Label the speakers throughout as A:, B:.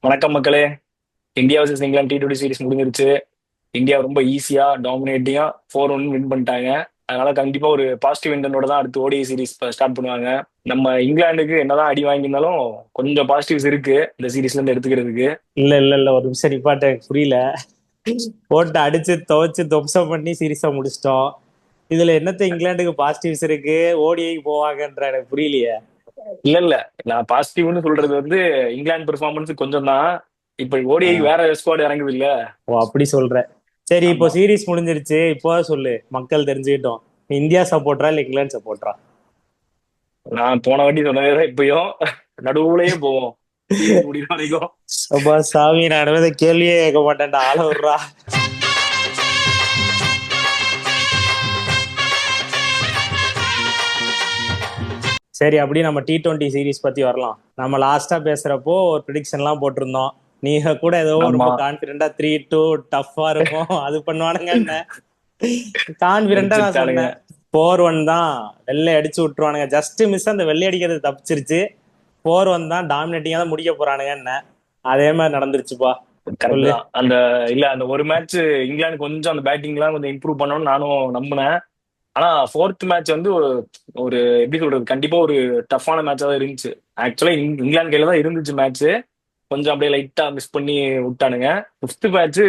A: வணக்கம் மக்களே. India vs England T20 series முடிஞ்சிருச்சு. இந்தியா ரொம்ப ஈஸியா டாமினேட்டிங்கா 4-1 வின் பண்ணிட்டாங்க. அதனால கண்டிப்பா ஒரு பாசிட்டிவ் இன்டென்டோட தான் அடுத்து ஓடிஐ சீரிஸ் ஸ்டார்ட் பண்ணுவாங்க. நம்ம இங்கிலாந்துக்கு என்னதான் அடி வாங்கியிருந்தாலும் கொஞ்சம் பாசிட்டிவ்ஸ் இருக்கு இந்த சீரிஸ்ல இருந்து எடுத்துக்கிறதுக்கு.
B: இல்ல ஒரு நிமிஷம் நிப்பாட்ட எனக்கு புரியல. போட்டு அடிச்சு துவைச்சு துவம்சம் பண்ணி சீரீஸா முடிச்சிட்டோம். இதுல என்னத்த இங்கிலாந்துக்கு பாசிட்டிவ்ஸ் இருக்கு, ஓடிஐக்கு போவாங்கன்ற எனக்கு புரியலையே.
A: இல்ல நான் பாசிட்டிவ்னு சொல்றது வந்து இங்கிலாந்து பெர்ஃபார்மன்ஸ் கொஞ்சம் தான். இப்ப ஓடிஐ
B: ஆஹ்
A: வேற ஸ்குவாட் இறங்குது இல்ல.
B: ஓ அப்படி சொல்ற. சரி, இப்போ
A: ஆமா,
B: சீரீஸ் முடிஞ்சிருச்சு, இப்போ சொல்லு, மக்கள் தெரிஞ்சுக்கிட்டோம். நீ இந்தியா சப்போர்ட்டரா இல்ல இங்கிலாந்து சப்போர்ட்டரா?
A: நான் போன வாட்டி சொன்னதேதான் இப்பயும். நடுவுலயே போவோம் சீரிஸ் முடிகிற வரைக்கும்.
B: அப்பா சாமி, நான் இனிமே கேள்வியே கேட்க மாட்டேன்டா, ஆள விடுறா. சரி, அப்படி நம்ம T20 சீரிஸ் பத்தி வரலாம். நம்ம லாஸ்டா பேசுறப்போ ஒரு ப்ரிடிக்ஷன் எல்லாம் போட்டிருந்தோம். நீங்க கூட ஏதோ
A: ஆமா,
B: ரொம்ப கான்பிடென்டா 3-2 டஃப்பா இருக்கும், அது பண்ணுவானுங்க என்ன. கான்பிடென்டா நான்
A: முடிச்சிருச்சானுங்க.
B: சொன்னேன் 4-1 தான், வெள்ளை அடிச்சு விட்டுருவானுங்க. ஜஸ்ட் மிஸ் அந்த வெள்ளை அடிக்கிறது தப்பிச்சிருச்சு. 4-1 தான், டாமினேட்டிங்கா தான் முடிக்க போறானுங்க என்ன. அதே மாதிரி நடந்துருச்சுப்பா.
A: கரெக்ட்
B: சொல்லு.
A: தான். அந்த ஒரு மேட்ச் இங்கிலாந்து கொஞ்சம் அந்த பேட்டிங்லாம் கொஞ்சம் இம்ப்ரூவ் பண்ணணும்னு நானும் நம்பினேன். ஆனா ஃபோர்த் மேட்ச் வந்து ஒரு ஒரு எப்படி சொல்றது, கண்டிப்பா ஒரு டஃப்பான மேட்சா தான் இருந்துச்சு. ஆக்சுவலா இங்கிலாந்து கையில தான் இருந்துச்சு மேட்ச். கொஞ்சம் அப்படியே லைட்டா மிஸ் பண்ணி விட்டானுங்க. ஃபிஃப்த் மேட்ச்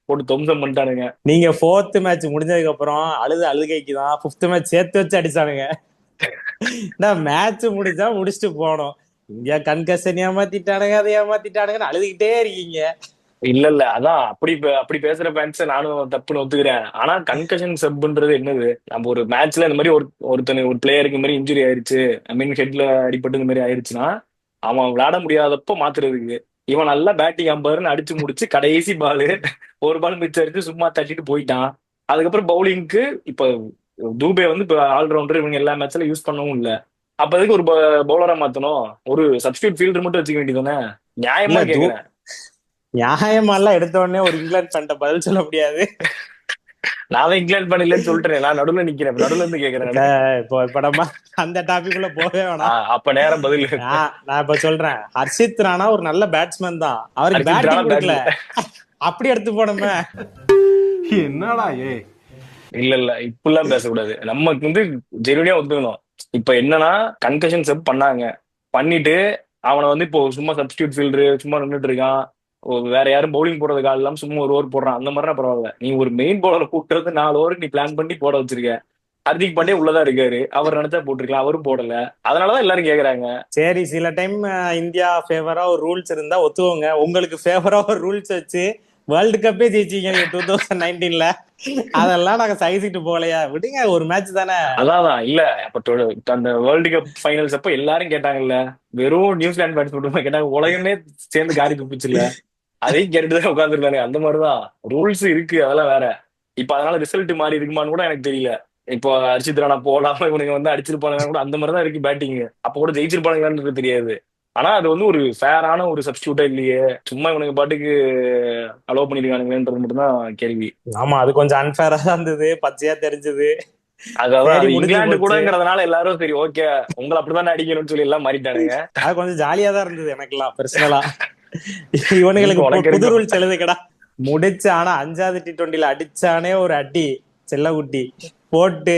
A: போட்டு துவம்சம் பண்ணிட்டானுங்க.
B: நீங்க ஃபோர்த் மேட்ச் முடிஞ்சதுக்கு அப்புறம் அழுகைக்கு தான் ஃபிஃப்த் மேட்ச் சேர்த்து வச்சு அடிச்சானுங்க. மேட்ச் முடிஞ்சா முடிச்சுட்டு போனோம். இந்தியா கன்கஷன் ஏமாத்திட்டானுங்க, அதை ஏமாத்திட்டானுங்கன்னு அழுதுகிட்டே இருக்கீங்க.
A: இல்ல அதான் அப்படி பேசுற ஃபேன்ஸ் நானும் தப்புன்னு ஒத்துக்கிறேன். ஆனா கன்கஷன் சப்ன்றது என்னது? நம்ம ஒரு மேட்ச்ல இந்த மாதிரி ஒரு பிளேயருக்கு இந்த மாதிரி இன்ஜுரி ஆயிருச்சு, ஐ மீன் ஹெட்ல அடிபட்டு இந்த மாதிரி ஆயிருச்சுன்னா அவன் விளையாட முடியாதப்போ மாத்துறதுக்கு. இவன் நல்லா பேட்டிங் அம்பர்னு அடிச்சு முடிச்சு கடைசி பால் ஒரு பால் மிச்சம் அடிச்சு சும்மா தட்டிட்டு போயிட்டான். அதுக்கப்புறம் பவுலிங்க்கு இப்ப தூபே வந்து இப்ப ஆல்ரவுண்டர், இவங்க எல்லா மேட்ச்ல யூஸ் பண்ணவும் இல்ல. அப்ப எதுக்கு ஒரு பவுலரா மாத்தணும்? ஒரு சப்ஸ்டியூட் ஃபீல்டர் மட்டும் வச்சுக்க வேண்டியதானே?
B: இல்ல
A: நியாயமா கேக்குறேன்.
B: நியாயமா எல்லாம் எடுத்த உடனே ஒரு இங்கிலாந்து பேண்ட பதில் சொல்ல முடியாது.
A: நான் இங்கிலாந்து பண்ணலன்னு சொல்லிட்டேன். நான் நடுவுல நிக்கிறேன், நடுவுல இருந்து கேக்குறேன் நானு.
B: இப்போ நம்ம அந்த டாபிக் உள்ள போகவே வேணாம்.
A: அப்ப நேரம் பதில்.
B: நான் இப்ப சொல்றேன், ஹர்ஷித் ராணா ஒரு நல்ல பேட்ஸ்மேன் தான், அவருக்கு
A: அர்ஜித் ராணா
B: பேட்டிங் கொடுக்கல.
A: பேட்ல.
B: அப்படி எடுத்து போனோமே.
C: என்னடா ஏ.
A: இல்ல இப்படிலாம் பேசக்கூடாது. நமக்கு வந்து ஜெனுவினியா ஒத்துக்கணும். இப்ப என்னன்னா கன்கஷன் செப் பண்ணாங்க, பண்ணிட்டு அவனை வந்து இப்போ சும்மா சப்ஸ்டியூட் ஃபீல்டர் சும்மா நின்றுட்டு இருக்கான். வேற யாரும் பவுலிங் போடுறதுக்கு ஆள் இல்லாம சும்மா ஒரு ஓவர் போடுறான், அந்த மாதிரினா பரவாயில்ல. நீ ஒரு மெயின் பவுலரை கூப்பிட்டு வந்து 4 ஓவருக்கு நீ பிளான் பண்ணி போட வச்சிருக்க. ஹர்திக் பாண்டியா உள்ளதான் இருக்காரு, அவர் நினைச்சா போட்டிருக்கலாம், அவரும் போடல. அதனாலதான் எல்லாரும் கேக்குறாங்க.
B: சரி, சில டைம் இந்தியா ஃபேவரா ஒரு ரூல்ஸ் இருந்தா ஒத்துவோங்க. உங்களுக்கு ஃபேவரா ஒரு ரூல்ஸ் வச்சு வேர்ல்டு கப்பே ஜெயிச்சீங்க நீங்க 2019ல. அதெல்லாம் நாங்க சகிச்சுட்டு போகலையா, விடுங்க, ஒரு மேட்ச் தானே.
A: அதான் இல்ல அப்ப அந்த வேர்ல்டு கப் ஃபைனல்ஸ் அப்ப எல்லாரும் கேட்டாங்கல்ல. வெறும் நியூசிலாந்து பேட்ஸ் மட்டும் கேட்டாங்க, உலகமே சேர்ந்து காரி துப்பிச்சுல. அதையும் கேட்டுதான் உட்காந்துருந்தாங்க. அந்த மாதிரிதான் ரூல்ஸ் இருக்கு, அதெல்லாம் வேற. இப்ப அதனால ரிசல்ட் மாறி இருக்குமான்னு கூட எனக்கு தெரியல. இப்போ ஹர்ஷித் ராணா போடாம இவனுங்க வந்து அடிச்சிருப்பானுங்க கூட, அந்த மாதிரிதான் இருக்கு பேட்டிங். அப்ப கூட ஜெயிச்சிருப்பானுங்களான்னு தெரியாது. ஆனா அது வந்து ஒரு ஃபேரான ஒரு சப்ஸ்டியூட்டா இல்லையே. சும்மா இவனுங்க பாட்டுக்கு அலோவ் பண்ணிருக்கானுங்களேன்றது மட்டும்தான் கேள்வி.
B: ஆமா, அது கொஞ்சம் அன்ஃபேரா தான் இருந்தது, பச்சையா தெரிஞ்சது.
A: அதான்
B: சரி,
A: அது
B: முடிஞ்சு
A: இங்கிலாந்து
B: போச்சு.
A: கூடங்கிறதுனால எல்லாரும் சரி ஓகே உங்களை அப்படிதான் அடிக்கணும்னு சொல்லி எல்லாம் மாறிட்டானுங்க.
B: அது கொஞ்சம் ஜாலியா தான் இருந்தது எனக்கெல்லாம் பர்சனலா.
A: இருக்கு
B: இவனுங்களுக்கு
A: உனக்கு
B: புது
A: இருக்கும்.
B: ரூல்ஸ் எழுதுக்கடா. முடிச்சு ஆனா 5வது T20ல அடிச்சானே ஒரு அடி, செல்லக்குட்டி போட்டு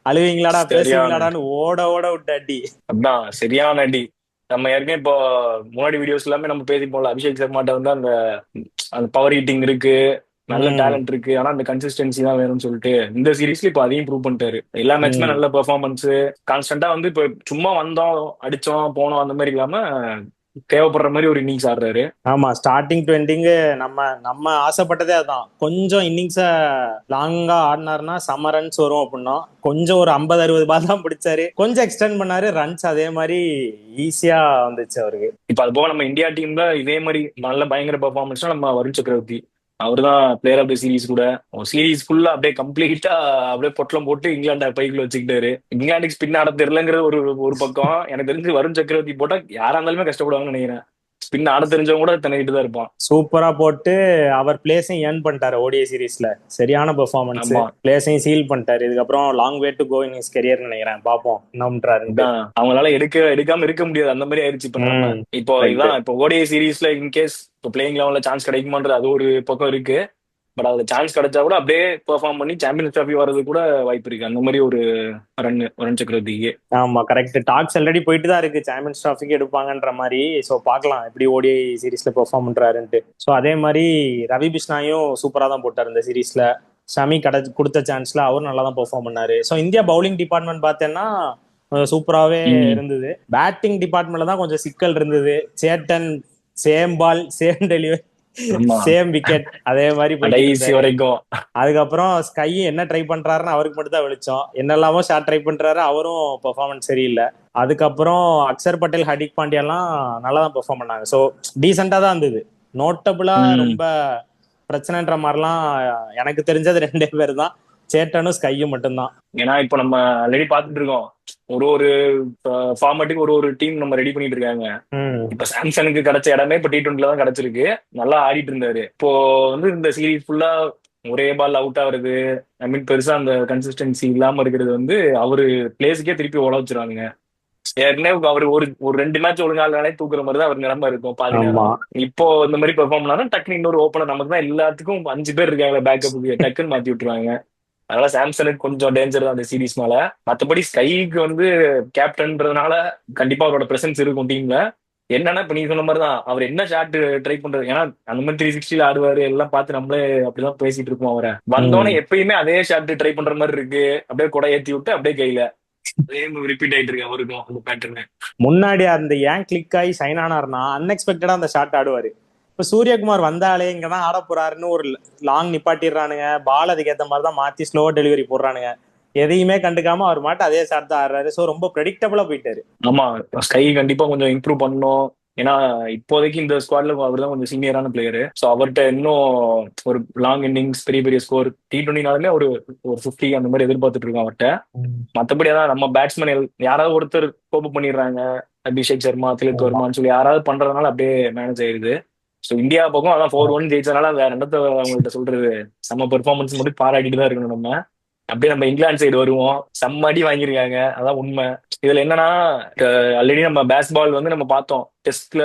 B: அழுவீங்களாடா
A: சரியான
B: பேசுவீங்களாடான்னு ஓட ஓட விட்டு அடி.
A: அதான் சரியான அடி. நம்ம ஏற்கனவே இப்போ முன்னாடி வீடியோஸ் எல்லாமே நம்ம பேசி போல, அபிஷேக் சர்மாட்ட வந்து அந்த அந்த பவர் ஹீட்டிங் இருக்கு, நல்ல
B: உம்
A: டேலண்ட் இருக்கு, ஆனா அந்த கன்சிஸ்டன்சி தான் வேணும்னு சொல்லிட்டு இந்த சீரீஸ்ல இப்போ அதையும் ப்ரூவ் பண்ணிட்டாரு. எல்லா மேட்ச்மே
B: உம்
A: நல்ல பெர்ஃபார்மன்ஸ், கான்ஸ்டன்டா வந்து இப்போ சும்மா வந்தோம் அடிச்சோம் போனோம் அந்த மாதிரி இல்லாம தேவைப்படுற மாதிரி ஒரு இன்னிங்ஸ் ஆடுறாரு.
B: ஆமா, ஸ்டார்டிங் டு எண்டிங் நம்ம நம்ம ஆசைப்பட்டதே அதான். கொஞ்சம் இன்னிங்ஸ லாங்கா ஆடினாருன்னா செம ரன்ஸ் வரும் அப்படின்னா, கொஞ்சம் ஒரு 50-60 பால் தான் பிடிச்சாரு, கொஞ்சம் எக்ஸ்டெண்ட் பண்ணாரு, ரன்ஸ் அதே மாதிரி ஈஸியா வந்துச்சு அவருக்கு.
A: இப்ப அது போக நம்ம இந்தியா டீம்ல இதே மாதிரி நல்ல பயங்கர பெர்ஃபார்மன்ஸ் நம்ம வருண் சக்கரவர்த்தி. அவர்தான் பிளேயர் ஆஃப் த சீரீஸ் கூட. சீரீஸ் ஃபுல்லா அப்படியே கம்ப்ளீட்டா அப்படியே பொட்டலம் போட்டு இங்கிலாந்து பைக்குள்ள வச்சுக்கிட்டாரு. இங்கிலாந்துக்கு ஸ்பின் ஆட தெரியலங்கிறது ஒரு ஒரு பக்கம். எனக்கு தெரிஞ்சு வருண் சக்கரவர்த்தி போட்டா யாரா இருந்தாலுமே கஷ்டப்படுவாங்கன்னு நினைக்கிறேன். ஸ்பின் ஆட தெரிஞ்சவங்க கூட திணறிட்டு தான் இருப்பான்.
B: சூப்பரா போட்டு அவர் பிளேஸையும் ஏர்ன் பண்ணிட்டாரு ஓடிஐ சீரீஸ்ல. சரியான பெர்ஃபார்மன்ஸ்,
A: ஆமா,
B: பிளேஸையும் சீல் பண்ணிட்டாரு. இதுக்கப்புறம் long way to go in his career நினைக்கிறேன். பாப்போம் என்ன பண்றாருன்ட்டு.
A: அதான் அவங்களால எடுக்காம இருக்க முடியாது, அந்த மாதிரி ஆயிடுச்சு இப்ப நம்ம. இப்போ
B: Right.
A: இதான் இப்போ ஓடிஐ சீரீஸ்ல இன்கேஸ் இப்போ பிளேயிங் லெவல்ல சான்ஸ் கிடைக்குமான்றது அது ஒரு பக்கம் இருக்கு. பட் அதுல சான்ஸ் கிடைச்சா கூட அப்படியே பெர்ஃபார்ம் பண்ணி சாம்பியன்ஸ் டிராஃபி வர்றது கூட வாய்ப்பு இருக்கு. அந்த மாதிரி ஒரு வருண் சக்கரவர்த்திக்கு.
B: ஆமா கரெக்ட். டாக்ஸ் ஆல்ரெடி போயிட்டு தான் இருக்கு, சாம்பியன்ஸ் டிராஃபிக்கு எடுப்பாங்கன்ற மாதிரி. ஸோ பார்க்கலாம் எப்படி ஓடிஐ சீரீஸ்ல பெர்ஃபார்ம் பண்றாருன்ட்டு. ஸோ அதே மாதிரி ரவி பிஷ்னாயும் சூப்பரா தான் போட்டார் இந்த சீரீஸ்ல. ஷமி கொடுத்த சான்ஸ்ல அவர் நல்லா தான் பெர்ஃபார்ம் பண்ணாரு. ஸோ இந்தியா பவுலிங் டிபார்ட்மெண்ட் பார்த்தேன்னா சூப்பராகவே இருந்தது. பேட்டிங் டிபார்ட்மெண்ட்ல தான் கொஞ்சம் சிக்கல் இருந்தது. Chetan same ball same delivery same wicket அதே மாதிரி
A: வரைக்கும்.
B: அதுக்கப்புறம் ஸ்கை என்ன ட்ரை பண்றாருன்னு அவருக்கு மட்டும் தான் வெளிச்சம். என்னெல்லாமோ ஷாட் ட்ரை பண்றாரு, அவரும் பெர்ஃபார்மன்ஸ் சரியில்லை. அதுக்கப்புறம் அக்ஷர் பட்டேல் ஹர்திக் பாண்டியாலாம் நல்லா தான் பெர்ஃபார்ம் பண்ணாங்க. ஸோ டீசெண்டா தான் இருந்தது. நோட்டபுளா ரொம்ப பிரச்சனைன்ற மாதிரிலாம் எனக்கு தெரிஞ்சது 2 பேர் தான், சேட்டனும் ஸ்கையும் மட்டும்தான்.
A: ஏன்னா இப்போ நம்ம ஆல்ரெடி பாத்துட்டு இருக்கோம், ஒரு ஃபார்மேட்டுக்கு ஒரு டீம் நம்ம ரெடி பண்ணிட்டு இருக்காங்க. இப்ப சாம்சனுக்கு கிடைச்ச இடமே இப்ப T20 தான் கிடைச்சிருக்கு. நல்லா ஆடிட்டு இருந்தாரு. இப்போ வந்து இந்த சீரீஸ் ஃபுல்லா ஒரே பால் அவுட் ஆகுறது, ஐ மீன் பெருசா அந்த கன்சிஸ்டன்சி இல்லாம இருக்கிறது வந்து அவரு பிளேஸுக்கே திருப்பி ஓட வச்சிருவாங்க. ஏற்கனவே அவர் ஒரு 2 மேட்ச் ஒழுங்காலே தூக்குற மாதிரி தான் அவர் நிலைமை இருக்கும் பாத்தீங்கன்னா. இப்போ இந்த மாதிரி பெர்ஃபார்ம் பண்ணா டக்குனு இன்னொரு ஓப்பனர், நமக்கு தான் எல்லாத்துக்கும் 5 பேர் இருக்காங்க பேக்கப்புக்கு, டக்குன்னு மாத்தி விட்டுருவாங்க. அதனால சாம்சனுக்கு கொஞ்சம் டேஞ்சர் தான் அந்த சீரீஸ் மேல. மத்தபடி ஸ்கைக்கு வந்து கேப்டன்றதுனால கண்டிப்பா அவரோட பிரசன்ஸ் இருக்கும் டீம்ல. என்னன்னா இப்ப நீங்க சொன்ன மாதிரிதான் அவர் என்ன ஷாட் ட்ரை பண்றது, ஏன்னா அந்த மாதிரி 360 ஆடுவாரு எல்லாம் பார்த்து நம்மளே அப்படிதான் பேசிட்டு இருக்கோம். அவரை வந்தோடனே எப்பயுமே அதே ஷாட் ட்ரை பண்ற மாதிரி இருக்கு. அப்படியே கொடை ஏத்தி விட்டு அப்படியே கையில அதே ரிப்பீட் ஆயிட்டு இருக்கு அவருக்கும் அந்த பேட்டர்னு.
B: முன்னாடி அந்த ஏன் கிளிக் ஆகி சைன் ஆனார்னா அன்எக்ஸ்பெக்டடா அந்த ஷாட் ஆடுவாரு. இப்ப சூரியகுமார் வந்தாலே இங்கதான் ஆட போறாருன்னு ஒரு லாங் நிப்பாட்டிடுறானுங்க. பால் அதுக்கேற்ற மாதிரி தான் மாத்தி ஸ்லோ டெலிவரி போடுறானுங்க. எதையுமே கண்டுக்காம அவர் மாட்டு அதே ஷாட் தான் ஆடுறாரு. ஸோ ரொம்ப ப்ரெடிக்டபிளா போயிட்டாரு.
A: ஆமா, ஸ்கை கண்டிப்பா கொஞ்சம் இம்ப்ரூவ் பண்ணணும். ஏன்னா இப்போதைக்கு இந்த ஸ்குவாட்ல அவர் தான் கொஞ்சம் சீனியரான பிளேயரு. ஸோ அவர்கிட்ட இன்னும் ஒரு லாங் இன்னிங்ஸ் பெரிய ஸ்கோர் T20 ஒரு 50 அந்த மாதிரி எதிர்பார்த்துட்டு இருக்கோம் அவர்கிட்ட. மற்றபடி அதான் நம்ம பேட்ஸ்மேன் யாராவது ஒருத்தர் கோப் பண்ணிடுறாங்க, அபிஷேக் சர்மா, திலக் வர்மான்னு சொல்லி யாராவது பண்றதுனால அப்படியே மேனேஜ் ஆயிருது. ஸோ இந்தியா பக்கம் அதான் 4-1 ஜெயிச்சதுனால வேற என்னத்த அவங்கள்ட்ட சொல்றது, செம்ம பெர்ஃபார்மன்ஸ் மட்டும் பாராட்டிட்டு தான் இருக்கணும் நம்ம. அப்படியே நம்ம இங்கிலாந்து சைடு வருவோம், செம்ம அடி வாங்கியிருக்காங்க, அதான் உண்மை. இதுல என்னன்னா ஆல்ரெடி நம்ம பேஸ்பால் வந்து நம்ம பார்த்தோம் டெஸ்ட்ல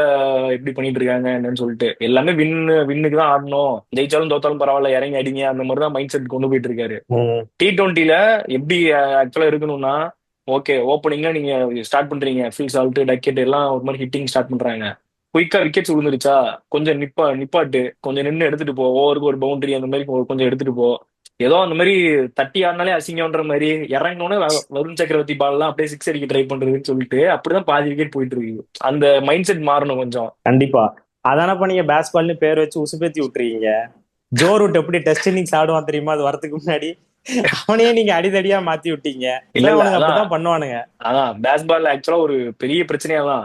A: எப்படி பண்ணிட்டு இருக்காங்க என்னன்னு சொல்லிட்டு. எல்லாமே வின்னுக்கு தான் ஆடணும், ஜெயிச்சாலும் தோத்தாலும் பரவாயில்ல இறங்கி அடிங்க, அந்த மாதிரி தான் மைண்ட் செட் கொண்டு போயிட்டு இருக்காரு. T20 எப்படி ஆக்சுவலா இருக்கணும்னா, ஓகே ஓப்பனிங்ல நீங்க ஸ்டார்ட் பண்றீங்க, ஃபீல் சால்ட் டக்கெட் எல்லாம் ஒரு மாதிரி ஹிட்டிங் ஸ்டார்ட் பண்றாங்க. குயிக்கா விக்கெட்ஸ் விழுந்துருச்சா கொஞ்சம் நிப்பாட்டு, கொஞ்சம் நின்று எடுத்துட்டு போ, ஓவருக்கு ஒரு பவுண்டரி அந்த மாதிரி கொஞ்சம் எடுத்துட்டு போ. ஏதோ அந்த மாதிரி தட்டி ஆடினாலே அசிங்கன்ற மாதிரி இறங்கினோன்னு வருண் சக்கரவர்த்தி பால் எல்லாம் அப்படியே 6 அடிக்க ட்ரை பண்றதுன்னு சொல்லிட்டு அப்படிதான் பாதி விக்கெட் போயிட்டு இருக்கு. அந்த மைண்ட் செட் மாறணும் கொஞ்சம்.
B: கண்டிப்பா அதான பண்ணீங்க. பேஸ்பால்னு பேர் வச்சு உசுப்பேத்தி விட்டுருக்கீங்க. ஜோ ரூட் எப்படி டெஸ்ட் இன்னிங்ஸ் ஆடுவான் தெரியுமா? அது வரதுக்கு முன்னாடி அவனையே நீங்க அடிதடியா மாத்தி விட்டீங்க. அப்படிதான் பண்ணுவானுங்க.
A: அதான் பேஸ்பால் ஆக்சுவலா ஒரு பெரிய பிரச்சனையா தான்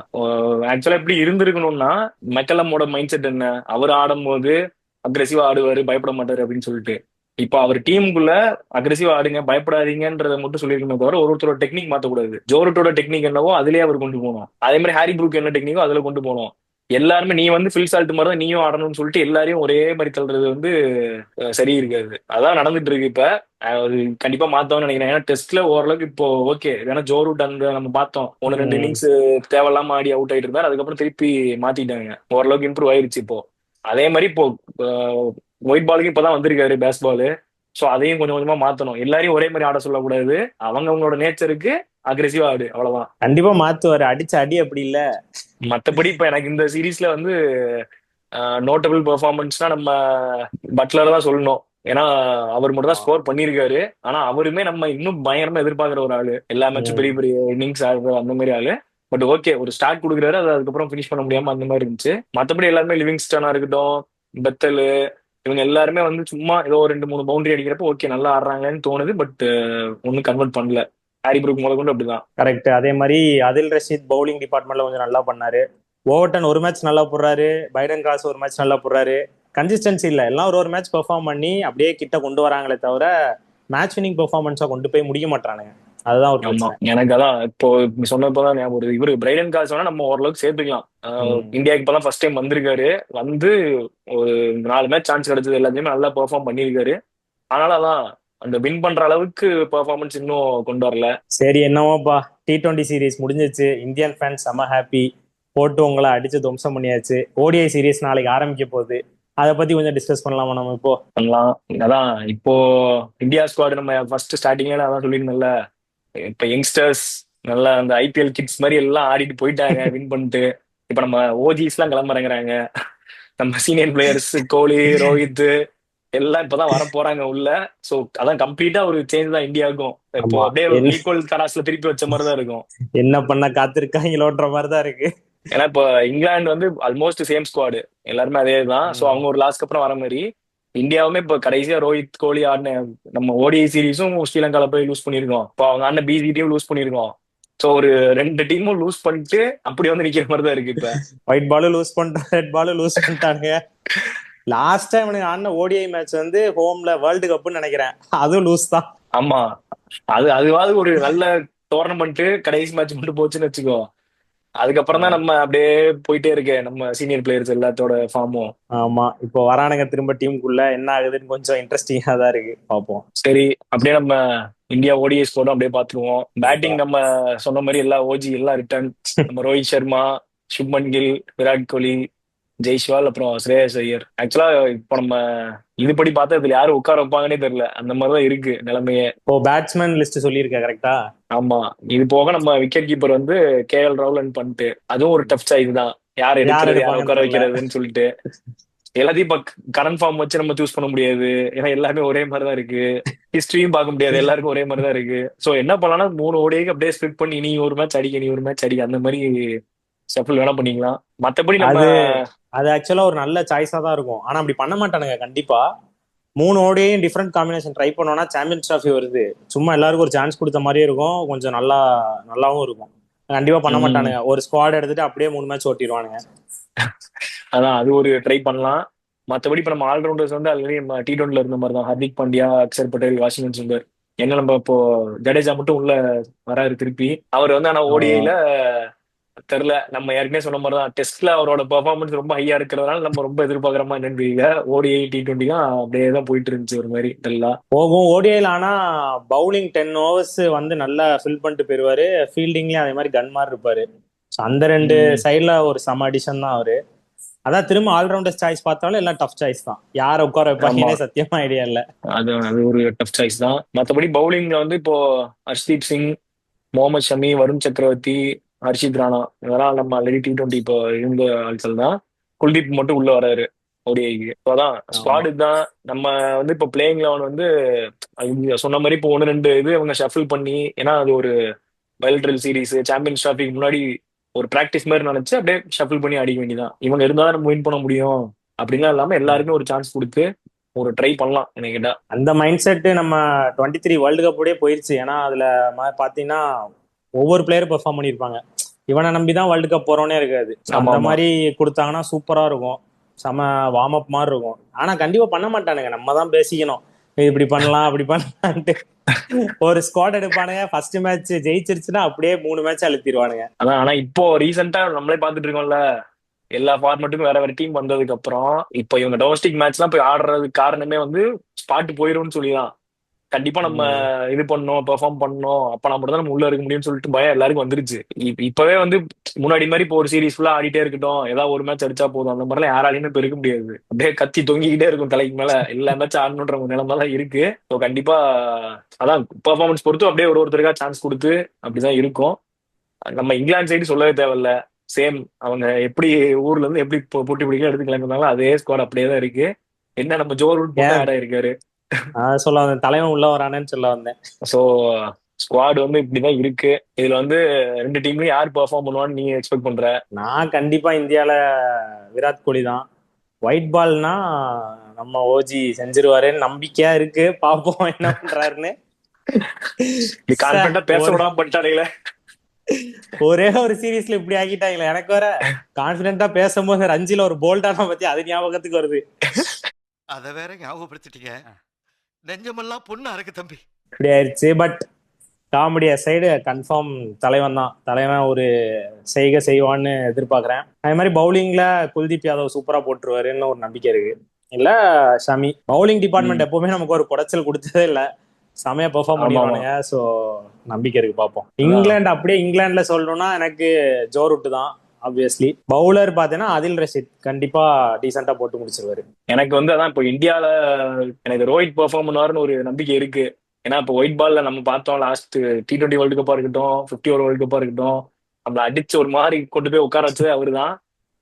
A: ஆக்சுவலா எப்படி இருந்திருக்கணும்னா, மெக்கலமோட மைண்ட் செட் என்ன, அவர் ஆடும் போது அக்ரெசிவா ஆடுவாரு, பயப்பட மாட்டாரு அப்படின்னு சொல்லிட்டு. இப்ப அவர் டீமுக்குள்ள அக்ரெசிவா ஆடுங்க, பயப்படாதீங்கன்றத மட்டும் சொல்லிருக்கணும் தவிர ஒருத்தரோட டெக்னிக் மாத்தக்கூடாது. ஜோரட்டோட டெக்னிக் என்னவோ அதுலயே அவர் கொண்டு போகணும். அதே மாதிரி ஹாரி ப்ரூக் என்ன டெக்னிக்கோ அதுல கொண்டு போகணும். எல்லாருமே நீ வந்து ஃபில் சால்ட் மாதிரி தான் நீயும் ஆடணும்னு சொல்லிட்டு எல்லாரையும் ஒரே மாதிரி தள்ளுறது வந்து சரி இருக்காது. அதான் நடந்துட்டு இருக்கு இப்ப. அது கண்டிப்பா மாத்தோம்னு நினைக்கிறேன். ஏன்னா டெஸ்ட்ல ஓரளவுக்கு இப்போ ஓகே. ஏன்னா ஜோ ரூட் அந்த நம்ம பார்த்தோம் 1-2 இன்னிங்ஸ் தேவையில்லாம ஆடி அவுட் ஆயிட்டு இருந்தாரு. அதுக்கப்புறம் திருப்பி மாத்திட்டாங்க, ஓரளவுக்கு இம்ப்ரூவ் ஆயிருச்சு இப்போ. அதே மாதிரி இப்போ ஒயிட் பாலுக்கு இப்பதான் வந்திருக்காரு பேஸ்பால். சோ அதையும் கொஞ்சம் கொஞ்சமா மாத்தணும். எல்லாரையும் ஒரே மாதிரி ஆட சொல்லக்கூடாது, அவங்களோட நேச்சருக்கு அக்ரெசிவா ஆடு, அவ்வளவுதான்.
B: கண்டிப்பா மாத்துவாரு, அடிச்ச அடி அப்படி இல்ல.
A: மத்தபடி இப்ப எனக்கு இந்த சீரீஸ்ல வந்து நோட்டபிள் பெர்ஃபார்மன்ஸ்னா நம்ம பட்லர் தான் சொல்லணும். ஏன்னா அவர் மட்டும் தான் ஸ்கோர் பண்ணியிருக்காரு. ஆனா அவருமே நம்ம இன்னும் பயங்கரமா எதிர்பார்க்கிற ஒரு ஆளு, எல்லா மேட்சும் பெரிய இன்னிங்ஸ் ஆடுற அந்த மாதிரி ஆளு. பட் ஓகே, ஒரு ஸ்டார்ட் கொடுக்குறாரு, அது அதுக்கப்புறம் ஃபினிஷ் பண்ண முடியாம அந்த மாதிரி இருந்துச்சு. மத்தபடி எல்லாருமே லிவிங்ஸ்டனா இருக்கட்டும், பெத்தல், இவங்க எல்லாருமே வந்து சும்மா ஏதோ 2-3 பவுண்டரி அடிக்கிறப்ப ஓகே நல்லா ஆடுறாங்கன்னு தோணுது. பட் ஒன்னும் கன்வெர்ட் பண்ணல. ஹாரி ப்ரூக் முதல் கொண்டு அப்படிதான்.
B: கரெக்ட். அதே மாதிரி அதில் ரஷீத் பவுலிங் டிபார்ட்மெண்ட்ல கொஞ்சம் நல்லா பண்ணாரு. ஓவர்டன் ஒரு மேட்ச் நல்லா போடுறாரு, பைடன் கிராஸ் ஒரு மேட்ச் நல்லா போடுறாரு. கன்சிஸ்டன்சி இல்ல, எல்லாம் ஒரு மேட்ச் பெர்ஃபார்ம் பண்ணி அப்படியே கிட்ட கொண்டு வராங்களே தவிர மேட்ச் வினிங் பெர்ஃபார்மன்ஸா கொண்டு போய் முடிய மாட்டானுங்க. அதுதான் ஒரு
A: ஆமா,
B: பிரச்சனை.
A: எனக்கு அதான் இப்போ நீ சொன்னப்பதான் ஞாபகம் வருது. இவரு பிரைடன் கால்சோனா நம்ம ஓரளவுக்கு சேர்த்துக்கலாம். இந்தியாவுக்கு இப்பதான் ஃபர்ஸ்ட் டைம் வந்திருக்காரு. வந்து ஒரு 4 மேட்ச் சான்ஸ் கிடைச்சது எல்லாத்தையுமே நல்லா பெர்ஃபார்ம் பண்ணியிருக்காரு. ஆனாலும் அதான் அந்த வின் பண்ற அளவுக்கு பெர்ஃபார்மன்ஸ் இன்னும் கொண்டு வரல.
B: சரி, என்னவோப்பா, T20 சீரிஸ் முடிஞ்சிச்சு. இந்தியன் ஃபேன்ஸ் செம்ம ஹாப்பி. போட்டு உங்களை அடிச்சு துவம்சம் பண்ணியாச்சு. ODI சீரிஸ் நாளைக்கு ஆரம்பிக்க போகுது. அதை பத்தி கொஞ்சம் டிஸ்கஸ் பண்ணலாமா நம்ம இப்போ?
A: பண்ணலாம். அதான் இப்போ இந்தியா ஸ்குவாட் நம்ம ஃபர்ஸ்ட் ஸ்டார்டிங்ல அதான் சொல்லியிருந்தோம்ல, இப்ப யங்ஸ்டர்ஸ் நல்லா அந்த IPL கிட்ஸ் மாதிரி எல்லாம் ஆடிட்டு போயிட்டாங்க வின் பண்ணிட்டு. இப்ப நம்ம ஓஜிஸ் எல்லாம் கிளம்புறேங்கிறாங்க. நம்ம சீனியர் பிளேயர்ஸ் கோலி, ரோஹித் எல்லாம் இப்பதான் வர போறாங்க உள்ள. சோ அதான் கம்ப்ளீட்டா ஒரு சேஞ்ச் தான் இந்தியாவுக்கும். இப்போ
B: ஆமா,
A: அப்படியே
B: என்ன
A: ஈக்குவல் கராஸ்ல திருப்பி வச்ச மாதிரி தான் இருக்கும்.
B: என்ன பண்ண காத்திருக்காங்களோன்ற மாதிரி தான் இருக்கு.
A: ஏன்னா இப்போ இங்கிலாந்து வந்து ஆல்மோஸ்ட் சேம் ஸ்குவாடு, எல்லாருமே அதே தான். ஸோ
B: ம்.
A: அவங்க ஒரு லாஸ்ட்க்கு அப்புறம் வர மாதிரி இந்தியாவுமே இப்போ கடைசியா ரோஹித் கோலி ஆடின நம்ம ODI சீரிஸும் ஸ்ரீலங்கால போய் லூஸ் பண்ணியிருக்கோம். இப்போ அவங்க ஆடின BCTயும் லூஸ் பண்ணியிருக்கோம். ஸோ ஒரு 2 டீமும் லூஸ் பண்ணிட்டு அப்படி வந்து நிக்கிற மாதிரி தான் இருக்கு இப்ப.
B: ஒயிட் பாலும் லூஸ் பண்ணிட்டான், ரெட் பாலும் லூஸ் பண்ணிட்டானுங்க. லாஸ்ட் டைம் எனக்கு ஆடின ODI மேட்ச் வந்து ஹோம்ல வேர்ல்டு கப்னு நினைக்கிறேன். அதுவும் லூஸ் தான்.
A: ஆமா, அதுவாது ஒரு நல்ல டோர்னமெண்ட் கடைசி மேட்ச் மட்டும் போச்சுன்னு வச்சுக்கோ. அதுக்கப்புறம் தான் நம்ம அப்படியே போயிட்டே இருக்கு நம்ம சீனியர் பிளேயர்ஸ் எல்லாத்தோட ஃபார்மும்.
B: ஆமா, இப்போ வரானுங்க திரும்ப டீமுக்குள்ள, என்ன ஆகுதுன்னு கொஞ்சம் இன்ட்ரெஸ்டிங்கா தான் இருக்கு, பார்ப்போம்.
A: சரி, அப்படியே நம்ம இந்தியா ODI ஸ்கோரும் அப்படியே பாத்துருவோம். பேட்டிங் நம்ம சொன்ன மாதிரி எல்லா OG எல்லாம் ரிட்டர்ன். நம்ம ரோஹித் சர்மா, சுப்மன் கில், விராட் கோலி, ஜெய்ஸ்வால், அப்புறம் ஸ்ரேயஸ் ஐயர். ஆக்சுவலா இப்போ நம்ம இதுபடி பார்த்தா இதுல யாரும் உட்கார வைப்பாங்கன்னே தெரியல, அந்த மாதிரிதான் இருக்கு நிலைமையே.
B: இப்போ பேட்ஸ்மேன் லிஸ்ட் சொல்லியிருக்க கரெக்டா?
A: ஆமா, இது போக நம்ம விக்கெட் கீப்பர் வந்து KL ராகுல் பண்ணிட்டு, அதுவும் ஒரு டஃப் சாய்ஸ் தான். யார்
B: யார்
A: எடுக்கிறது, யார்
B: எடுப்பாங்கன்னு
A: உட்கார
B: தெரியல.
A: வைக்கிறதுன்னு சொல்லிட்டு எல்லாத்தையும் இப்ப கரண்ட் ஃபார்ம் வச்சு நம்ம சூஸ் பண்ண முடியாது. ஏன்னா எல்லாமே ஒரே மாதிரி தான் இருக்கு. ஹிஸ்டரியும் பார்க்க முடியாது, எல்லாருக்கும் ஒரே மாதிரி தான் இருக்கு. சோ என்ன பண்ணலாம்னா 3 ODIக்கு அப்படியே ஸ்பிளிட் பண்ணி நீ ஒரு மேட்ச் அடிக்க, நீ ஒரு மேட்ச் அடிக்க, அந்த மாதிரி ஷஃபிள் வேணா பண்ணிக்கலாம். மத்தபடி நம்ம
B: அது அது ஆக்சுவலா ஒரு நல்ல சாய்ஸா தான் இருக்கும். ஆனா அப்படி பண்ண மாட்டானுங்க கண்டிப்பா. 3 ஓடியும் டிஃப்ரெண்ட் காம்பினேஷன் ட்ரை பண்ணோம்னா சாம்பியன்ஸ் ட்ராஃபி வருது, சும்மா எல்லாருக்கும் ஒரு சான்ஸ் கொடுத்த மாதிரியே இருக்கும், கொஞ்சம் நல்லாவும் இருக்கும். கண்டிப்பா பண்ண மாட்டானுங்க. ஒரு ஸ்குவாட் எடுத்துட்டு அப்படியே 3 மேட்ச் ஓட்டிடுவானுங்க.
A: அதான் அது ஒரு ட்ரை பண்ணலாம். மத்தபடி இப்ப நம்ம ஆல்ரவுண்டர்ஸ் வந்து ஆல்ரெடி நம்ம T20ல இருந்த மாதிரி தான். ஹர்திக் பாண்டியா, அக்ஷர் பட்டேல், வாஷிங்டன் சுந்தர். என்ன நம்ம இப்போ ஜடேஜா மட்டும் உள்ள வராரு திருப்பி. அவர் வந்து ஆனா ODIல தெரியல. நம்ம ஏற்கனவே சொன்ன மாதிரி தான், டெஸ்ட்ல அவரோட பெர்ஃபார்மன்ஸ் ரொம்ப ஹையா இருக்கிறதுனால நம்ம ரொம்ப எதிர்பார்க்குறோமா என்னன்னு தெரியல. ODI T20 தான் அப்படியே தான் போயிட்டு இருந்துச்சு ஒரு மாதிரி இதெல்லாம்
B: போகும் ஓடிஐல. ஆனா பவுலிங் 10 ஓவர்ஸ் வந்து நல்லா ஃபில் பண்ணிட்டு போயிருவாரு. ஃபீல்டிங்லயும் அதே மாதிரி கன் மாதிரி இருப்பாரு. So அந்த 2 சைட்ல ஒரு சம அடிஷன் தான் அவரு. அதான் திரும்ப ஆல்ரவுண்டர் சாய்ஸ் பார்த்தாலும் எல்லாம் டஃப் சாய்ஸ் தான். யார உட்கார வைப்பாங்கன்னே சத்தியமா ஐடியா இல்ல.
A: அது ஒரு டஃப் சாய்ஸ் தான். மத்தபடி பவுலிங்ல வந்து இப்போ ஹர்ஷ்தீப் சிங், முகமது ஷமி, வருண் சக்கரவர்த்தி, ஹர்ஷித் ராணா, இதெல்லாம் நம்ம ஆல்ரெடி T20 இப்போ இருந்த ஆட்கள் தான். குல்தீப் மட்டும் உள்ள வராரு ODIக்கு. அதான் ஸ்குவாடு தான். நம்ம வந்து இப்போ பிளேயிங் 11 வந்து சொன்ன மாதிரி இப்போ 1-2 இது அவங்க ஷஃபிள் பண்ணி, ஏன்னா அது ஒரு பைல்ட்ரல் சீரிஸ் சாம்பியன்ஸ் டிராஃபிக்கு முன்னாடி ஒரு பிராக்டிஸ் மாதிரி நினைச்சு அப்படியே ஷஃபிள் பண்ணி அடிக்க வேண்டியதான். இவங்க இருந்தா நம்ம வின் பண்ண முடியும் அப்படின்லாம் இல்லாம எல்லாருக்குமே ஒரு சான்ஸ் கொடுத்து ஒரு ட்ரை பண்ணலாம் எனக்கு கேட்டா.
B: அந்த மைண்ட் செட் நம்ம 23 வேர்ல்டு கப்போடய போயிருச்சு. ஏன்னா அதுல பாத்தீங்கன்னா ஒவ்வொரு பிளேயரும் பெர்ஃபார்ம் பண்ணியிருப்பாங்க. இவனை நம்பிதான் வேர்ல்டு கப் போறோன்னே இருக்காது. அந்த மாதிரி கொடுத்தாங்கன்னா சூப்பரா இருக்கும், செம வார்ம் அப் மாதிரி இருக்கும். ஆனா கண்டிப்பா பண்ண மாட்டானுங்க, நம்ம தான் பேசிக்கணும் இப்படி பண்ணலாம் அப்படி பண்ணலான்ட்டு. ஒரு ஸ்குவாட் எடுப்பானுங்க, ஃபர்ஸ்ட் மேட்ச் ஜெயிச்சிருச்சுன்னா அப்படியே 3 மேட்ச் அழுத்திடுவானுங்க.
A: அதான், ஆனா இப்போ ரீசெண்டா நம்மளே பாத்துட்டு இருக்கோம்ல, எல்லா ஃபார்மேட்டுக்கும் வேற வேற டீம் வந்ததுக்கு அப்புறம் இப்போ இவங்க டொமஸ்டிக் மேட்ச் எல்லாம் போய் ஆடுறதுக்கு காரணமே வந்து ஸ்பாட் போயிரும்னு சொல்லிதான். கண்டிப்பா நம்ம இது பண்ணோம், பெர்ஃபார்ம் பண்ணோம், அப்ப நம்ம தான் நம்ம உள்ள இருக்க முடியும்னு சொல்லிட்டு பயம் எல்லாருக்கும் வந்துருச்சு. இப்பவே வந்து முன்னாடி மாதிரி இப்போ ஒரு சீரிஸ் ஃபுல்லா ஆடிட்டே இருக்கட்டும், ஏதாவது ஒரு மேட்ச் அடிச்சா போதும், அந்த மாதிரிலாம் யாராலையும் இப்ப இருக்க முடியாது. அப்படியே கத்தி தொங்கிக்கிட்டே இருக்கும் தலைக்கு மேல, எல்லா மேட்ச் ஆடணுன்ற நிலைமை தான் இருக்கு. ஸோ கண்டிப்பா அதான் பெர்ஃபார்மன்ஸ் பொறுத்து அப்படியே ஒருத்தருக்கா சான்ஸ் கொடுத்து அப்படிதான் இருக்கும். நம்ம இங்கிலாந்து சைடு சொல்லவே தேவையில்ல, சேம். அவங்க எப்படி ஊர்ல இருந்து எப்படி போட்டி பிடிக்க எடுத்து கிளம்பினாலும் அதே ஸ்குவாட் அப்படியே தான் இருக்கு. என்ன நம்ம ஜோ ரூட் ஆட் ஆயிருக்காரு.
B: சொல்ல வந்தேன், தலைவன் உள்ள வரானேன்னு சொல்ல வந்தேன்.
A: சோ ஸ்குவாட் வந்து இப்படிதான் இருக்கு. இதுல வந்து 2 டீம்லயும் யார் பெர்ஃபார்ம் பண்ணுவான்னு நீங்க எக்ஸ்பெக்ட் பண்ற?
B: நான் கண்டிப்பா இந்தியால விராட் கோலி தான். ஒயிட் பால்னா நம்ம ஓஜி செஞ்சிருவாருன்னு நம்பிக்கையா இருக்கு, பாப்போம் என்ன பண்றாருன்னு.
A: பேச விடாம பண்ணிட்டாருங்களே.
B: ஒரே ஒரு சீரீஸ்ல இப்படி ஆக்கிட்டாங்களே. எனக்கு வர கான்பிடென்டா பேசும்போது ரஞ்சில ஒரு போல்டான பத்தி அது ஞாபகத்துக்கு வருது.
D: அத வேற ஞாபகப்படுத்திட்டீங்க. நெஞ்சமெல்லாம் பொண்ணா இருக்கு தம்பி.
B: இப்படி ஆயிடுச்சு. பட் காமெடி சைடு கன்ஃபார்ம் தலைவன் ஒரு செய்வான்னு எதிர்பார்க்கறேன். அதே மாதிரி பவுலிங்ல குல்தீப் யாதவ் சூப்பரா போட்டுருவாருன்னு ஒரு நம்பிக்கை இருக்கு. இல்ல ஷமி பவுலிங் டிபார்ட்மெண்ட் எப்பவுமே நமக்கு ஒரு குடைச்சல் கொடுத்ததே இல்ல, செமையா பெர்ஃபார்ம்
A: ஆமா ஆமா
B: பண்ணிடுவானுங்க. ஸோ நம்பிக்கை இருக்கு, பார்ப்போம்.
A: அதான்.
B: இங்கிலாந்துல சொல்லணும்னா எனக்கு ஜோ ரூட் தான் ஆப்வியஸ்லி. பவுலர் பாத்தீங்கன்னா ஆதில் ரஷீத் கண்டிப்பா டீசெண்டா போட்டு முடிச்சிருவாரு.
A: எனக்கு வந்து அதான் இப்போ இந்தியால எனக்கு ரோஹித் பெர்ஃபார்ம் பண்ணுவாருன்னு ஒரு நம்பிக்கை இருக்கு. ஏன்னா இப்போ ஒயிட் பால்ல நம்ம பார்த்தோம் லாஸ்ட் T20 வேர்ல்டு கப்பா இருக்கட்டும், 50 ஓவர் வேர்ல்டு கப்பா இருக்கட்டும், நம்மள அடிச்சு ஒரு மாதிரி கொண்டு போய் உட்கார வச்சதே அவரு தான்.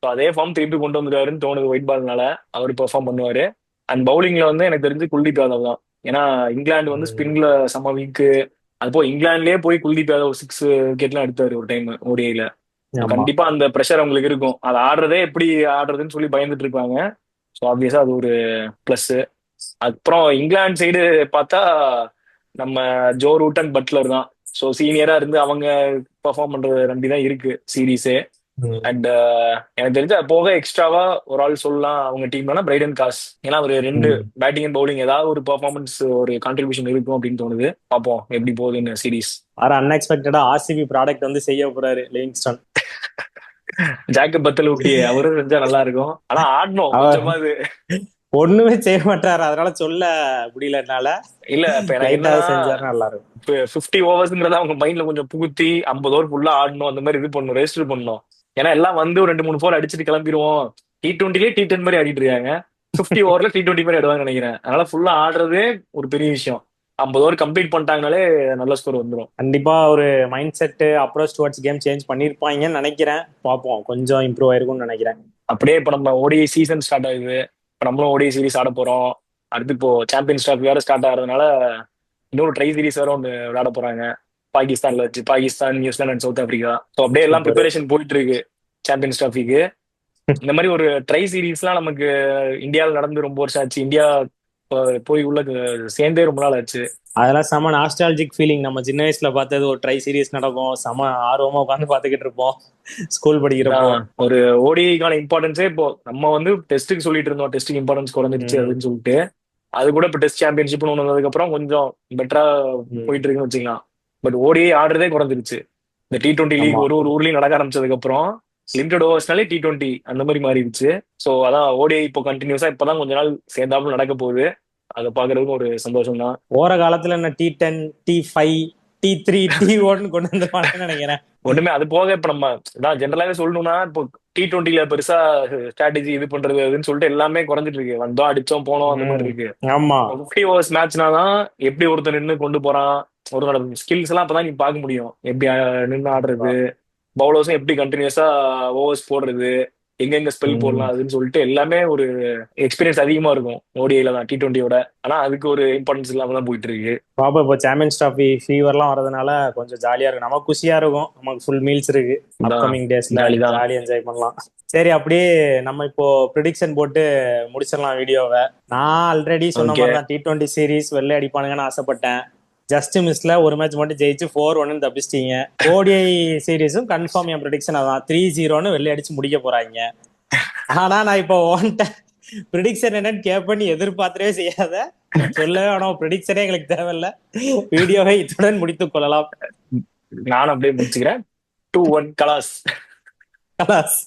A: ஸோ அதே ஃபார்ம் திருப்பி கொண்டு வந்துருவாருன்னு தோணுது. ஒயிட் பால்னால அவர் பெர்ஃபார்ம் பண்ணுவாரு. அண்ட் பவுலிங்ல வந்து எனக்கு தெரிஞ்சு குல்தீப் யாதவ் தான். ஏன்னா இங்கிலாந்து வந்து
B: ம்,
A: ஸ்பின்ல செம வீக்கு. அது போய் இங்கிலாந்துலயே போய் குல்தீப் யாதவ் 6 விக்கெட்லாம் எடுத்தாரு ஒரு டைம் ஓடிஐல.
B: ஆமா.
A: கண்டிப்பா அந்த ப்ரெஷர் அவங்களுக்கு இருக்கும். அது ஆடுறதே எப்படி ஆடுறதுன்னு சொல்லி பயந்துட்டு இருப்பாங்க. ஸோ ஆப்வியஸா அது ஒரு பிளஸ். அப்புறம் இங்கிலாந்து சைடு பார்த்தா நம்ம ஜோ ரூட் அண்ட் பட்லர் தான். ஸோ சீனியரா இருந்து அவங்க பெர்ஃபார்ம் பண்றத நம்பி தான் இருக்கு சீரீஸே.
B: ம்,
A: அண்ட் எனக்கு தெரிஞ்ச அது போக எக்ஸ்ட்ராவா ஒரு ஆள் சொல்லலாம் அவங்க டீம்னா பிரைடன் காஸ். ஏன்னா ஒரு ரெண்டு
B: ம்.
A: பேட்டிங் அண்ட் பவுலிங் ஏதாவது ஒரு பெர்ஃபார்மன்ஸ் ஒரு கான்ட்ரிபியூஷன் இருக்கும் அப்படின்னு தோணுது. பார்ப்போம் எப்படி போகுதுன்னு சீரீஸ்.
B: வேற அன்எக்ஸ்பெக்டடா ஆர்சிபி ப்ராடக்ட் வந்து செய்ய போறாரு லிவிங்ஸ்டன்.
A: ஜாக்கப் பத்தலூட்டி அவரும் செஞ்சா நல்லா இருக்கும். ஆனா ஆடணும்
B: அவர்
A: கொஞ்சமா. அது
B: ஒண்ணுமே செய்ய மாட்டாரு, அதனால சொல்ல முடியல என்னால.
A: இல்ல இப்ப எனக்கு
B: லைட்டா
A: என்னன்னா
B: செஞ்சாரு நல்லா இருக்கும்.
A: 50 ஓவர்ஸ்ங்கிறத அவங்க மைண்ட்ல கொஞ்சம் புகுத்தி 50 ஓவர் ஃபுல்லா ஆடணும், அந்த மாதிரி இது பண்ணணும், ரெஜிஸ்டர் பண்ணணும். ஏன்னா எல்லாம் வந்து ஒரு 2-3 4 அடிச்சுட்டு கிளம்பிடுவோம். T20லயே T10 மாதிரி ஆடிட்டு இருக்காங்க. 50 ஓவர்ல T20 மாதிரி ஆடுவாங்கன்னு நினைக்கிறேன். அதனால ஃபுல்லா ஆடுறதே ஒரு பெரிய விஷயம். 50 ஓவர் கம்ப்ளீட் பண்ணிட்டாங்கனாலே நல்ல ஸ்கோர் வந்துடும்.
B: கண்டிப்பா ஒரு mind set approach towards game change பண்ணிருப்பாங்கன்னு நினைக்கிறேன். பார்ப்போம், கொஞ்சம் இம்ப்ரூவ் ஆயிருக்கும்னு நினைக்கிறேன்.
A: அப்படியே இப்ப நம்ம ஓடிஐ சீசன் ஸ்டார்ட் ஆகுது. இப்ப நம்மளும் ஓடிஐ சீரிஸ் ஆட போறோம். அடுத்து இப்போ சாம்பியன்ஸ் டிராஃபி வேற ஸ்டார்ட் ஆகிறதுனால இன்னொரு ட்ரை சீரிஸ் வேற ஒன்று விளையாட போறாங்க பாகிஸ்தான்ல வச்சு. Pakistan, New Zealand and south Africa. So அப்படியே எல்லாம்
B: சூப்பர்.
A: ப்ரிப்பரேஷன் போயிட்டு இருக்கு சாம்பியன்ஸ் டிராஃபிக்கு. இந்த மாதிரி ஒரு ட்ரை சீரீஸ்லாம் நமக்கு இந்தியாவில் நடந்து ரொம்ப வருஷம் ஆச்சு. இந்தியா போய் உள்ள சேர்ந்தே ரொம்ப நாள் ஆச்சு.
B: அதெல்லாம் செம நாஸ்டாலஜிக் ஃபீலிங். நம்ம சின்ன வயசுல பார்த்தது ஒரு ட்ரை சீரிஸ் நடக்கும், செம ஆர்வமா உட்காந்து பார்த்துக்கிட்டு இருப்போம் ஸ்கூல் படிக்கிறப்போ.
A: ஒரு ஓடிஐக்கான இம்பார்ட்டன்ஸே இப்போ நம்ம வந்து டெஸ்ட்டுக்கு சொல்லிட்டு இருந்தோம், டெஸ்ட்டுக்கு இம்பார்ட்டன்ஸ் குறைஞ்சிருச்சு
B: ம்,
A: அப்படின்னு சொல்லிட்டு. அது கூட இப்போ டெஸ்ட் சாம்பியன்ஷிப்னு ஒன்று வந்ததுக்கு அப்புறம் கொஞ்சம் பெட்டரா
B: ம்.
A: போயிட்டு இருக்குன்னு வச்சுக்கலாம். பட் ஓடிஐ ஆடுறதே குறைஞ்சிருச்சு. இந்த T20 லீக்
B: ஆமா.
A: ஒரு ஊர்லயும் நடக்க ஆரம்பிச்சதுக்கு அப்புறம் லிமிடெட் ஓவர்ஸ்னாலே T20 அந்த மாதிரி மாறிடுச்சு. ஸோ அதான் ஓடிஐ இப்போ கண்டினியூஸா இப்பதான் கொஞ்ச நாள் சேர்ந்தாப்புல நடக்க போகுது. அதை பாக்குறதுக்கு ஒரு சந்தோஷம் தான்.
B: போற காலத்துல என்ன T10, T5, T3, T1 கொண்டு வந்துருப்பாங்கன்னு நினைக்கிறேன்.
A: ஒண்ணுமே அது போக இப்ப நம்ம ஜென்ரலாவே சொல்லணும்னா இப்போ T20ல பெருசா ஸ்ட்ராட்டஜி இது பண்றது அதுன்னு சொல்லிட்டு எல்லாமே குறைஞ்சிட்டு இருக்கு. வந்தோம் அடிச்சோம் போனோம் அந்த மாதிரி
B: ம்,
A: இருக்கு.
B: ஆமா.
A: 50 ஓவர்ஸ் மேட்ச்னாதான் எப்படி ஒருத்தர் நின்று கொண்டு போறான், ஒருத்தரோட ஸ்கில்ஸ் எல்லாம் அப்பதான் நீ பார்க்க முடியும். எப்படி நின்று
B: கண்டிப்பா.
A: ஆடுறது, பவுலர்ஸும் எப்படி கண்டினியூஸா ஓவர்ஸ் போடுறது, எங்கெங்க ஸ்பெல்
B: ம்.
A: போடலாம் அதுன்னு சொல்லிட்டு எல்லாமே ஒரு எக்ஸ்பீரியன்ஸ் அதிகமா இருக்கும் ஓடிஐல தான் T20யோட. ஆனா அதுக்கு ஒரு இம்பார்ட்டன்ஸ் இல்லாம தான் போயிட்டு இருக்கு.
B: பாப்பா இப்போ சாம்பியன்ஸ் டிராஃபி ஃபீவர்லாம் வரதுனால கொஞ்சம் ஜாலியா இருக்கும், நமக்கு குஷியா இருக்கும். நமக்கு ஃபுல் மீல்ஸ் இருக்கு அப்கமிங் டேஸ்ல,
A: ஜாலி தான்.
B: ஜாலி என்ஜாய் பண்ணலாம். சரி, அப்படியே நம்ம இப்போ ப்ரிடிக்ஷன் போட்டு முடிச்சிடலாம் வீடியோவை. நான் ஆல்ரெடி சொன்ன
A: ஓகே
B: மாதிரி தான் T20 சீரிஸ் வெள்ளை அடிப்பானுங்கன்னு ஆசைப்பட்டேன். ஜஸ்ட் மிஸ்ல ஒரு மேட்ச் மட்டும் ஜெயிச்சு 4-1 தப்பிச்சிட்டீங்க. ஓடிஐ சீரிஸும் கன்ஃபார்ம் என் ப்ரிடிக்ஷன் அதான், 3-0 வெள்ளை அடிச்சு முடிக்க போறாங்க. ஆனா நான் இப்போ ப்ரிடிக்ஷன் என்னன்னு கேட்பேன்னு எதிர்பார்த்தவே செய்யாத, சொல்லவே வேணாம். ப்ரிடிக்ஷனே எங்களுக்கு தேவையில்ல. வீடியோவை இத்துடன் முடித்துக் கொள்ளலாம்.
A: நானும் அப்படியே முடிச்சுக்கிறேன். 2-1 கலாஸ்.
B: கலாஸ்.